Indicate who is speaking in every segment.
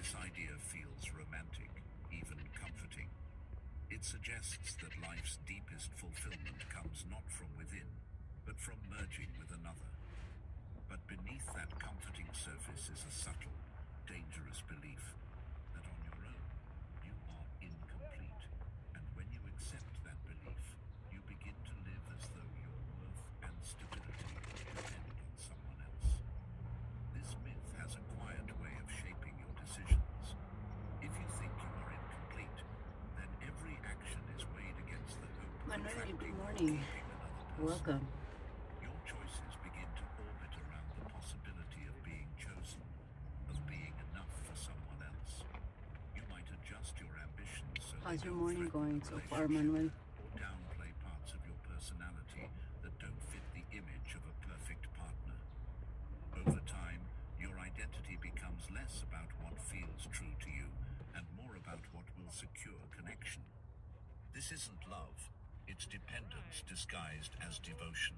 Speaker 1: This idea feels romantic, even comforting. It suggests that life's deepest fulfillment comes not from within, but from merging with another. But beneath that comforting surface is a subtle, dangerous belief that on your own, you are incomplete. And when you accept that belief, you begin to live as though your worth and stability depend on someone else. This myth has a quiet way of shaping your decisions. If you think you are incomplete, then every action is weighed against the hope of attracting
Speaker 2: Good
Speaker 1: or
Speaker 2: morning.
Speaker 1: keeping another person.
Speaker 2: Welcome.
Speaker 1: Your choices begin to orbit around the possibility of being chosen, of being enough for someone else. You might adjust your ambitions so
Speaker 2: How's
Speaker 1: they
Speaker 2: your
Speaker 1: don't
Speaker 2: morning
Speaker 1: threaten
Speaker 2: going
Speaker 1: the
Speaker 2: so far,
Speaker 1: relationship,
Speaker 2: Manuel?
Speaker 1: or downplay parts of your personality that don't fit the image of a perfect partner. Over time, your identity becomes less about what feels true to you and more about what will secure connection. This isn't love, it's dependence disguised as devotion.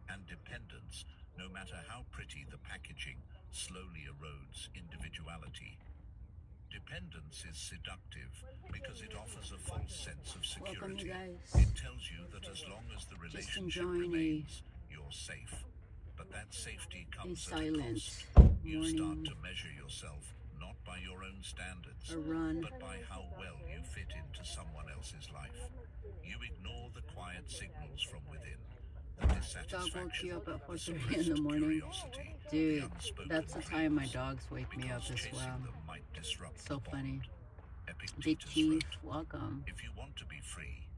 Speaker 1: And dependence, no matter how pretty the packaging, slowly erodes individuality. Dependence is seductive because it offers a false sense of
Speaker 2: Welcome,
Speaker 1: security.
Speaker 2: you guys.
Speaker 1: It tells you that as long as the
Speaker 2: Just
Speaker 1: relationship
Speaker 2: enjoying
Speaker 1: remains, you're safe. But that safety
Speaker 2: a
Speaker 1: comes at a
Speaker 2: silent
Speaker 1: cost. You start
Speaker 2: morning
Speaker 1: to measure yourself not by your own standards,
Speaker 2: a run.
Speaker 1: but by how well you fit into someone else's life. You ignore the quiet signals from within, the
Speaker 2: Dog woke
Speaker 1: dissatisfaction,
Speaker 2: you up at
Speaker 1: the
Speaker 2: 4:30 in
Speaker 1: suppressed
Speaker 2: the morning.
Speaker 1: curiosity,
Speaker 2: Dude,
Speaker 1: the unspoken
Speaker 2: that's the time my
Speaker 1: dreams,
Speaker 2: dogs wake me up
Speaker 1: because
Speaker 2: as
Speaker 1: chasing
Speaker 2: well.
Speaker 1: them might disrupt
Speaker 2: So
Speaker 1: the
Speaker 2: funny.
Speaker 1: bond.
Speaker 2: Big
Speaker 1: Epictetus
Speaker 2: Chief,
Speaker 1: wrote,
Speaker 2: welcome.
Speaker 1: "If you want to be free,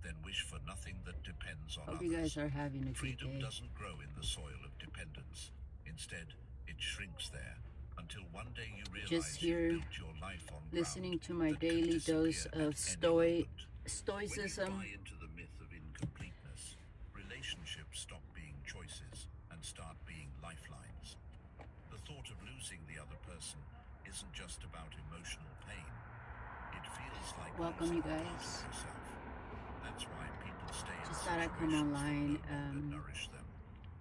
Speaker 1: then wish for nothing that depends on
Speaker 2: Hope
Speaker 1: others."
Speaker 2: you guys are having a good
Speaker 1: Freedom
Speaker 2: day.
Speaker 1: doesn't grow in the soil of dependence. Instead, it shrinks there until one day you realize
Speaker 2: Just here,
Speaker 1: you've built your life on
Speaker 2: listening
Speaker 1: ground
Speaker 2: to my
Speaker 1: that can
Speaker 2: daily dose
Speaker 1: disappear
Speaker 2: of
Speaker 1: at any moment. When you
Speaker 2: stoicism.
Speaker 1: buy into the myth of incompleteness, relationships stop being choices and start being lifelines. The thought of losing the other person isn't just about emotional pain. It feels like
Speaker 2: Welcome,
Speaker 1: losing
Speaker 2: you
Speaker 1: a part of
Speaker 2: guys.
Speaker 1: yourself. That's why people stay in
Speaker 2: Just thought I'd come
Speaker 1: situations
Speaker 2: online
Speaker 1: that no longer nourish them.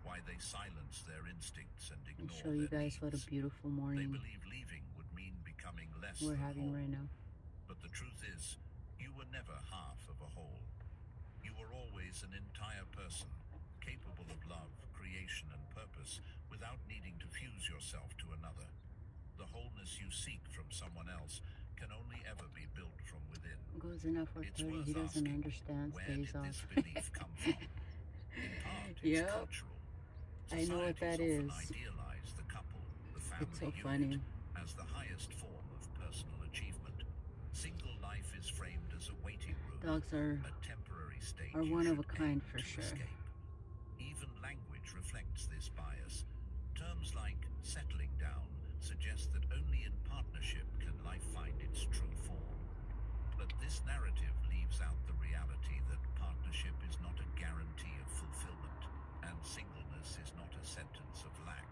Speaker 1: Why they silence their instincts and
Speaker 2: and
Speaker 1: ignore
Speaker 2: show you
Speaker 1: their
Speaker 2: guys what a
Speaker 1: needs.
Speaker 2: beautiful
Speaker 1: They
Speaker 2: morning
Speaker 1: believe leaving would mean becoming less
Speaker 2: we're
Speaker 1: than
Speaker 2: having
Speaker 1: whole.
Speaker 2: right now.
Speaker 1: But the truth is, you were never half of a whole. You were always an entire person, capable of love, creation, and purpose without needing to fuse yourself to another. The wholeness you seek from someone else can only ever be built from within.
Speaker 2: Goes in at
Speaker 1: It's
Speaker 2: 4:30.
Speaker 1: worth
Speaker 2: He doesn't
Speaker 1: asking,
Speaker 2: understand
Speaker 1: where
Speaker 2: days
Speaker 1: did
Speaker 2: off.
Speaker 1: this belief come from? In part, it's
Speaker 2: Yep,
Speaker 1: cultural.
Speaker 2: I know what that
Speaker 1: Societies
Speaker 2: is.
Speaker 1: often idealize the couple, the
Speaker 2: It's so
Speaker 1: family
Speaker 2: funny.
Speaker 1: unit, as the highest form of personal achievement. Single life is framed as a waiting room,
Speaker 2: Dogs are
Speaker 1: a temporary state
Speaker 2: one
Speaker 1: you
Speaker 2: of a
Speaker 1: should
Speaker 2: kind
Speaker 1: aim
Speaker 2: for
Speaker 1: to
Speaker 2: sure.
Speaker 1: escape. Even language reflects this bias. Terms like settling down suggest that only in partnership can life find its true form. But this narrative leaves out the reality that partnership is not a guarantee of fulfillment, and singleness is not a sentence of lack.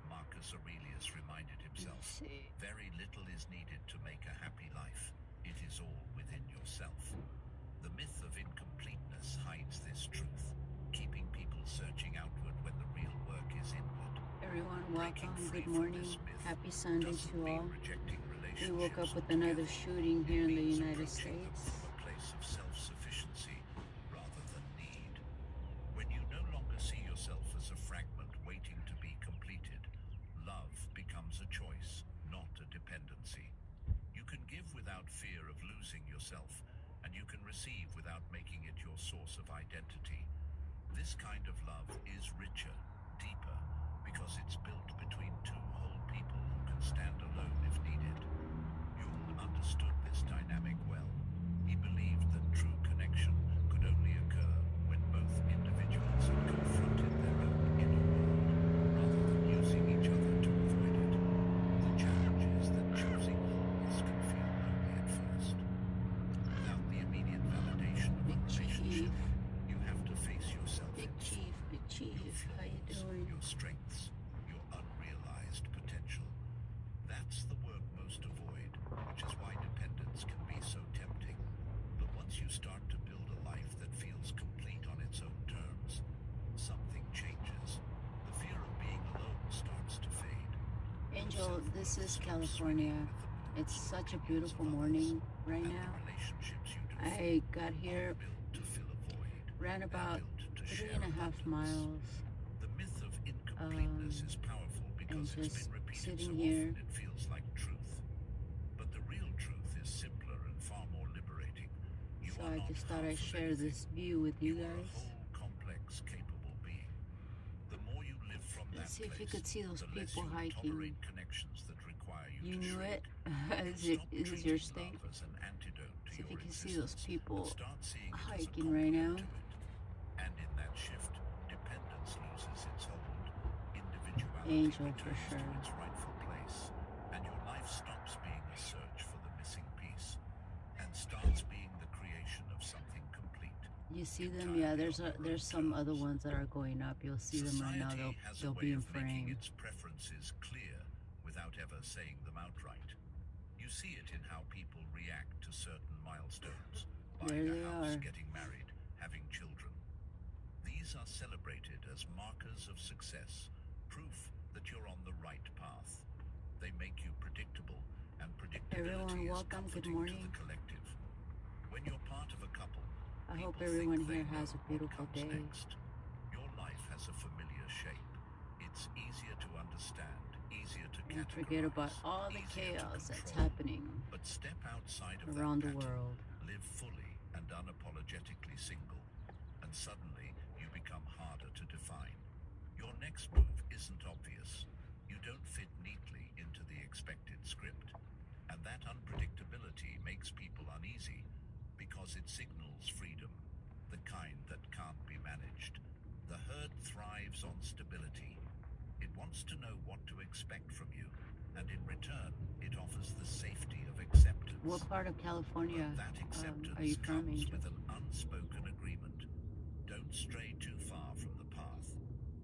Speaker 1: Marcus Aurelius reminded himself,
Speaker 2: Let's see.
Speaker 1: very little is needed to make a happy life. It is all within yourself. The myth of incompleteness hides this truth, keeping people searching outward when the real work is inward.
Speaker 2: Everyone,
Speaker 1: Breaking
Speaker 2: welcome.
Speaker 1: free
Speaker 2: Good
Speaker 1: from
Speaker 2: morning.
Speaker 1: this myth
Speaker 2: Happy Sunday
Speaker 1: doesn't
Speaker 2: to
Speaker 1: mean
Speaker 2: all.
Speaker 1: rejecting
Speaker 2: We woke up
Speaker 1: relationships
Speaker 2: with another
Speaker 1: altogether.
Speaker 2: shooting
Speaker 1: It
Speaker 2: here in the
Speaker 1: means
Speaker 2: United
Speaker 1: approaching them
Speaker 2: States.
Speaker 1: from a place of self-sufficiency rather than need. When you no longer see yourself as a fragment waiting to be completed, love becomes a choice, not a dependency. You can give without fear of losing yourself, and you can receive without making it your source of identity. This kind of love is richer, deeper, because it's built between two whole people who can stand alone if needed. Jung understood this dynamic well. He believed that true connection could only occur when both individuals had confronted their own inner world, rather than using each other to avoid it. The challenge is that choosing wholeness can feel lonely at first. Without the immediate validation of a
Speaker 2: Big
Speaker 1: relationship,
Speaker 2: Chief.
Speaker 1: you have to face yourself
Speaker 2: Big
Speaker 1: in
Speaker 2: Chief,
Speaker 1: full.
Speaker 2: Big Chief,
Speaker 1: Your
Speaker 2: how you
Speaker 1: flaws,
Speaker 2: doing?
Speaker 1: your strengths, your unrealized potential. That's the work most avoid, which is why dependence can be so tempting. But once you start to build a life that feels complete on its own terms, something changes. The fear of being alone starts to fade.
Speaker 2: Angel, this is California. It's such a
Speaker 1: opinions
Speaker 2: beautiful
Speaker 1: of others,
Speaker 2: morning right
Speaker 1: and the
Speaker 2: now.
Speaker 1: relationships you do
Speaker 2: I got
Speaker 1: form
Speaker 2: here,
Speaker 1: are built to fill a void.
Speaker 2: ran
Speaker 1: They're
Speaker 2: about
Speaker 1: built to share
Speaker 2: 3.5
Speaker 1: abundance.
Speaker 2: miles,
Speaker 1: The myth of incompleteness is powerful
Speaker 2: and
Speaker 1: because it's
Speaker 2: just
Speaker 1: been repeated so
Speaker 2: sitting here.
Speaker 1: often it feels like truth. But the real truth is simpler and far more liberating. You
Speaker 2: So
Speaker 1: are
Speaker 2: I
Speaker 1: not
Speaker 2: just thought I'd
Speaker 1: half of
Speaker 2: share
Speaker 1: anything.
Speaker 2: this view with you
Speaker 1: You are a
Speaker 2: guys.
Speaker 1: whole, complex, capable being. The more you live from that
Speaker 2: Let's see if you
Speaker 1: place,
Speaker 2: could see those
Speaker 1: the less
Speaker 2: people
Speaker 1: you'll
Speaker 2: hiking.
Speaker 1: tolerate connections that require you
Speaker 2: You
Speaker 1: to
Speaker 2: knew
Speaker 1: shrink.
Speaker 2: it?
Speaker 1: You'll stop
Speaker 2: Is this
Speaker 1: treating
Speaker 2: your state?
Speaker 1: love as an antidote to
Speaker 2: See if
Speaker 1: your
Speaker 2: you can see those
Speaker 1: existence and
Speaker 2: people
Speaker 1: start seeing it as a
Speaker 2: hiking right now.
Speaker 1: complement to it. And in that shift, dependence loses its hold, individuality
Speaker 2: Angel for
Speaker 1: returns
Speaker 2: sure.
Speaker 1: to its rightful place, and your life stops being a search for the missing piece and starts being the creation of something complete.
Speaker 2: You see them? Yeah, there's some other ones that are going up. You'll see them right now.
Speaker 1: Society has a
Speaker 2: They'll
Speaker 1: way
Speaker 2: be in
Speaker 1: of making
Speaker 2: frame.
Speaker 1: its preferences clear without ever saying them outright. You see it in how people react to certain milestones,
Speaker 2: There
Speaker 1: buying a
Speaker 2: they
Speaker 1: house,
Speaker 2: are.
Speaker 1: getting married, having children. These are celebrated as markers of success, proof that you're on the right path. They make you predictable, and
Speaker 2: Everyone,
Speaker 1: predictability is
Speaker 2: welcome. Good
Speaker 1: comforting to
Speaker 2: morning.
Speaker 1: the collective. When you're part of a couple,
Speaker 2: I hope
Speaker 1: people
Speaker 2: everyone
Speaker 1: think they
Speaker 2: here has
Speaker 1: know
Speaker 2: a
Speaker 1: what
Speaker 2: beautiful
Speaker 1: comes
Speaker 2: day.
Speaker 1: next. Your life has a familiar shape. It's easier to understand, easier to
Speaker 2: And
Speaker 1: categorize,
Speaker 2: forget about all the
Speaker 1: easier to
Speaker 2: chaos that's
Speaker 1: control.
Speaker 2: happening
Speaker 1: But step outside of
Speaker 2: around
Speaker 1: that
Speaker 2: the
Speaker 1: pattern,
Speaker 2: world.
Speaker 1: live fully and unapologetically single, and suddenly you become harder to define. Your next move isn't obvious. You don't fit neatly into the expected script. And that unpredictability makes people uneasy because it signals freedom, the kind that can't be managed. The herd thrives on stability. It wants to know what to expect from you, and in return, it offers the safety of acceptance.
Speaker 2: What part of California
Speaker 1: But that acceptance
Speaker 2: are you from,
Speaker 1: comes
Speaker 2: Angel?
Speaker 1: with an unspoken agreement. Don't stray too far from the path.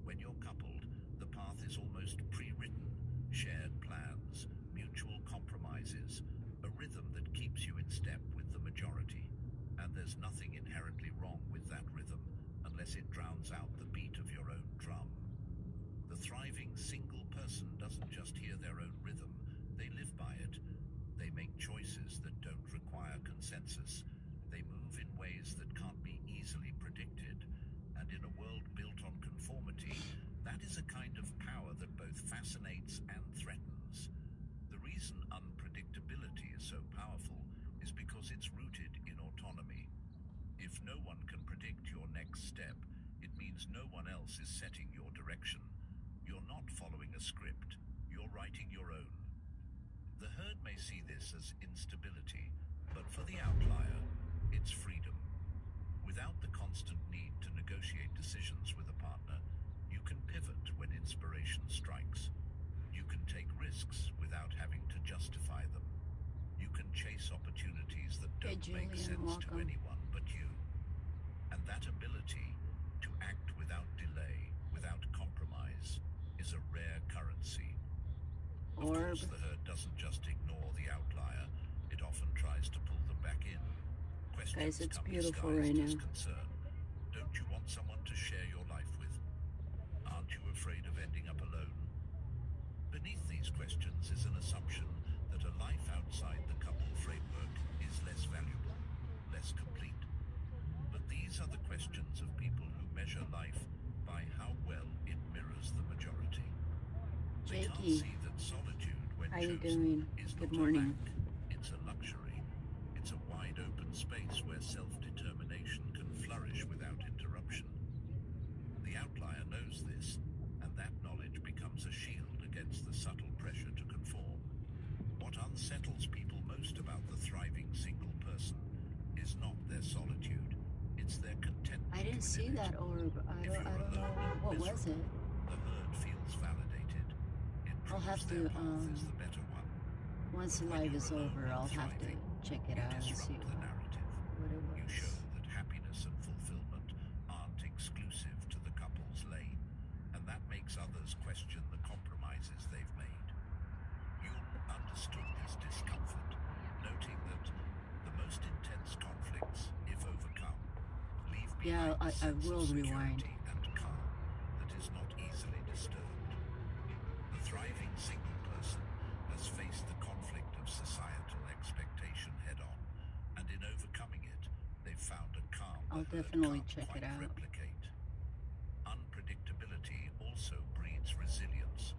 Speaker 1: When you're coupled, the path is almost pre-written. Shared plans, mutual compromises, a rhythm that keeps you in step with the majority. And there's nothing inherently wrong with that rhythm unless it drowns out the beat of your own drum. The thriving single person doesn't just hear their own rhythm, they live by it. They make choices that don't require consensus. They move in ways that can't be easily predicted. And in a world built on conformity, that is a kind of power that both fascinates and threatens. The reason unpredictability is so powerful is because it's rooted in autonomy. If no one can predict your next step, it means no one else is setting your direction. You're not following a script, you're writing your own. The herd may see this as instability, but for the outlier, it's freedom. Without the constant need to negotiate decisions with a partner, you can pivot when inspiration strikes. You can take risks without having to justify them. You can chase opportunities that
Speaker 2: Hey,
Speaker 1: don't make
Speaker 2: Julian,
Speaker 1: sense to
Speaker 2: welcome.
Speaker 1: anyone but you. And that ability to act without delay, without compromise, is a rare currency. Of
Speaker 2: Orb.
Speaker 1: course, the herd doesn't just ignore the outlier, it often tries to pull them back in. Questions
Speaker 2: Guys, it's
Speaker 1: come
Speaker 2: beautiful
Speaker 1: disguised
Speaker 2: right
Speaker 1: as
Speaker 2: now.
Speaker 1: concern. Don't you want someone to share your life with? Aren't you afraid of ending up alone? Beneath these questions is an assumption that a life outside the couple framework is less valuable, less complete. But these are the questions of people who measure life by how well it mirrors the majority. They can't
Speaker 2: Jakey,
Speaker 1: see that solitude, when
Speaker 2: how you
Speaker 1: chosen,
Speaker 2: doing?
Speaker 1: is
Speaker 2: Good
Speaker 1: not
Speaker 2: morning.
Speaker 1: a lack, it's a luxury. It's a wide open space where self-determination can flourish without interruption. The outlier knows this, and that knowledge becomes a shield against the subtle pressure to conform. What unsettles people most about the thriving single person is not their solitude, it's their contentment.
Speaker 2: I didn't see
Speaker 1: within it.
Speaker 2: that orb. I
Speaker 1: If
Speaker 2: don't
Speaker 1: you're
Speaker 2: know.
Speaker 1: alone and
Speaker 2: What was it?
Speaker 1: miserable, the herd feels validated. It
Speaker 2: I'll
Speaker 1: proves
Speaker 2: have
Speaker 1: their
Speaker 2: to,
Speaker 1: path is the better one.
Speaker 2: once the
Speaker 1: When
Speaker 2: live
Speaker 1: you're
Speaker 2: is
Speaker 1: alone
Speaker 2: over,
Speaker 1: and
Speaker 2: I'll have to
Speaker 1: thriving,
Speaker 2: check it
Speaker 1: you
Speaker 2: out and see
Speaker 1: disrupt the narrative.
Speaker 2: what it
Speaker 1: You show
Speaker 2: was.
Speaker 1: that happiness and fulfillment aren't exclusive to the couple's lane, and that makes others question the compromises they've made. You understood this discomfort, noting that the most intense conflicts, if overcome, leave
Speaker 2: Yeah,
Speaker 1: behind a
Speaker 2: I
Speaker 1: sense
Speaker 2: will
Speaker 1: of
Speaker 2: rewind.
Speaker 1: security and calm that is not easily disturbed. The thriving single person has faced the conflict of society found a calm
Speaker 2: I'll
Speaker 1: the herd
Speaker 2: definitely
Speaker 1: can't
Speaker 2: check it
Speaker 1: quite
Speaker 2: out.
Speaker 1: replicate. Unpredictability also breeds resilience.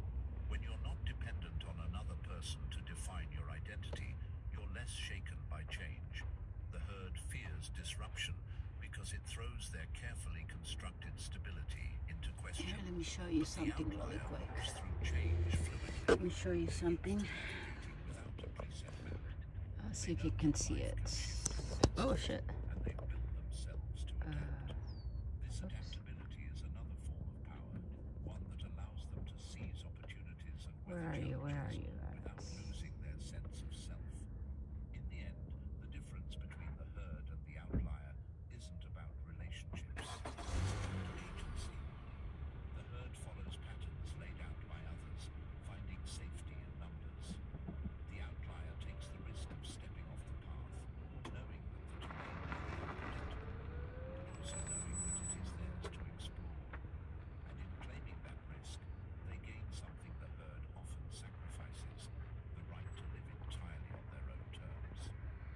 Speaker 1: When you're not dependent on another person to define your identity, you're less shaken by change. The herd fears disruption because it throws their carefully constructed stability into question.
Speaker 2: Here, let me show you
Speaker 1: But the
Speaker 2: something really
Speaker 1: outlier
Speaker 2: quick.
Speaker 1: moves through change fluidly.
Speaker 2: Let me show you
Speaker 1: They're
Speaker 2: something.
Speaker 1: used to navigating without a preset map.
Speaker 2: I'll see
Speaker 1: They
Speaker 2: if
Speaker 1: know
Speaker 2: you can
Speaker 1: that
Speaker 2: see
Speaker 1: life
Speaker 2: it.
Speaker 1: can be inconsistent,
Speaker 2: Oh shit.
Speaker 1: and they've built themselves to adapt. This
Speaker 2: Oops.
Speaker 1: adaptability is another form of power, one that allows them to seize opportunities and
Speaker 2: Where
Speaker 1: weather
Speaker 2: are you? Where are
Speaker 1: challenges
Speaker 2: you at?
Speaker 1: without losing their sense of self. In the end, the difference between the herd and the outlier isn't about relationships, it's about agency. The herd follows patterns laid out by others, finding safety in numbers. The outlier takes the risk of stepping off the path, knowing that the terrain may be unpredictable, but also knowing that it is theirs to explore. And in claiming that risk, they gain something the herd often sacrifices, the right to live entirely on their own terms.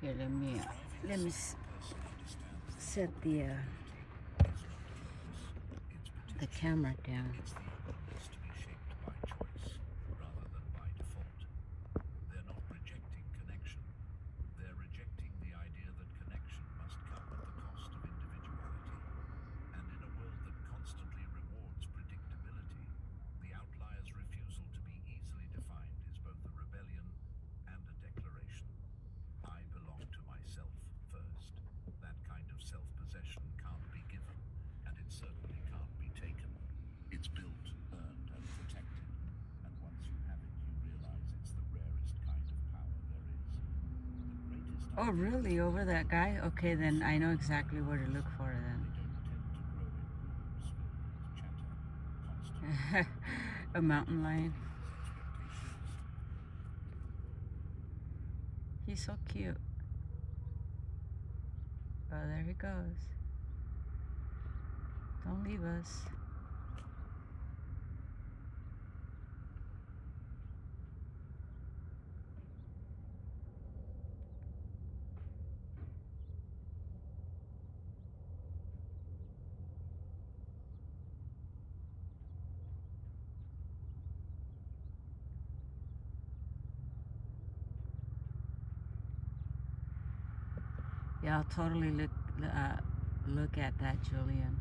Speaker 2: Here, let
Speaker 1: Thriving
Speaker 2: me
Speaker 1: as long as the person understands that
Speaker 2: set the
Speaker 1: vulnerability is not a weakness, it's potential.
Speaker 2: camera down.
Speaker 1: It's the openness to be shaped by choice rather than by default. They're not rejecting connection. They're rejecting the idea that connection must come at the cost of individuality. And in a world that constantly rewards predictability, the outlier's refusal to be easily defined is both a rebellion and a declaration. I belong to myself first. That kind of self-possession can't be given, and it certainly can't be taken. It's built, earned, and protected, and once you have it, you realize it's the rarest kind of power there is. The greatest
Speaker 2: Oh,
Speaker 1: ideas
Speaker 2: really? Over that guy? Okay, then I know exactly where to look for
Speaker 1: they
Speaker 2: then.
Speaker 1: don't tend to grow in rooms filled with chatter, constant
Speaker 2: A mountain lion.
Speaker 1: expectations.
Speaker 2: He's so cute. Oh, there he goes. Don't leave us. Yeah, I'll totally look at that, Julian.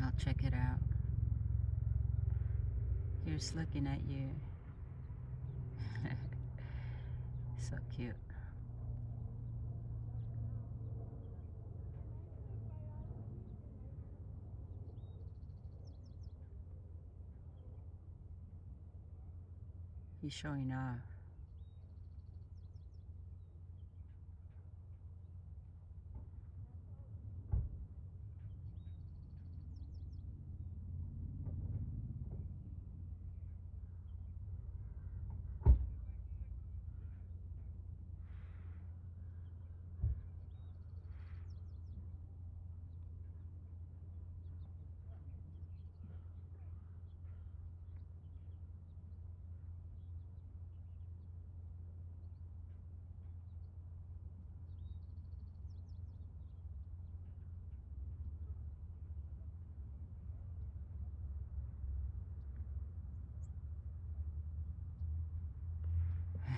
Speaker 2: I'll check it out. Here's looking at you. So cute. He's showing off.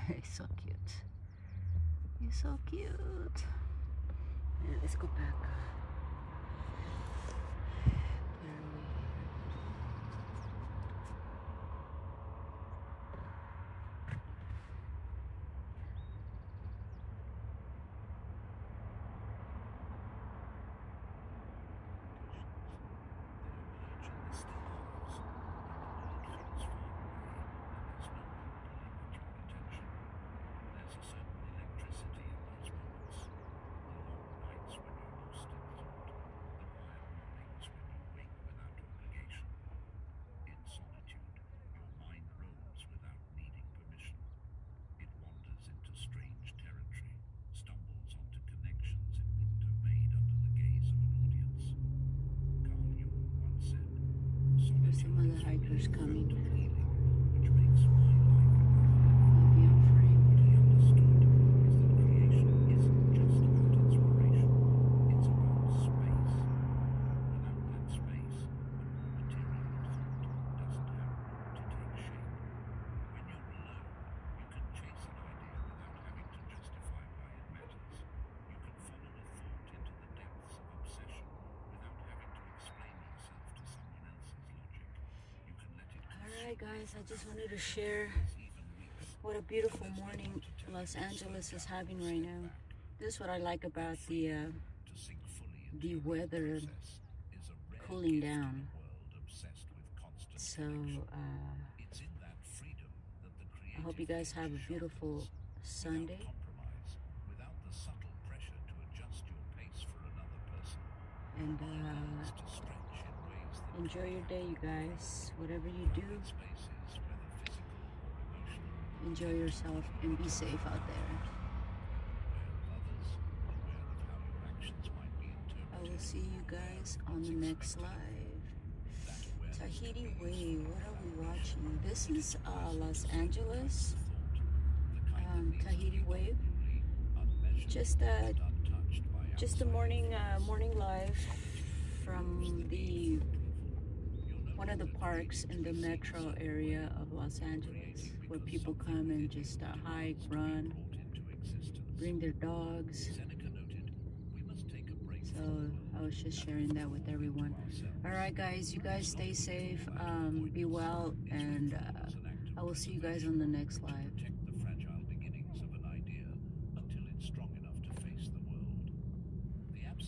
Speaker 2: He's so cute. He's so cute. Yeah, let's go back. Where are we?
Speaker 1: Strange territory, stumbles onto connections it wouldn't have made under the gaze of an audience. Carl Jung once said,
Speaker 2: There's some
Speaker 1: "Solitude
Speaker 2: other
Speaker 1: is
Speaker 2: hikers
Speaker 1: the
Speaker 2: coming.
Speaker 1: fount of healing, which makes my life worth living."
Speaker 2: I'll be on frame.
Speaker 1: What he understood is that creation isn't just
Speaker 2: Alright guys, I just wanted to share what a beautiful morning Los Angeles is having right now. This is what I like about the weather cooling down. So I hope you guys have a beautiful Sunday. And enjoy your day, you guys. Whatever you do, enjoy yourself and be safe out there. I will see you guys on the next live. Tahiti Way, what are we watching? This is Los Angeles, Tahiti Wave. Just a morning live from the one of the parks in the metro area of Los Angeles, where people come and just hike, run, bring their dogs. So I was just sharing that with everyone. All right, guys, you guys stay safe, be well, and I will see you guys on the next live.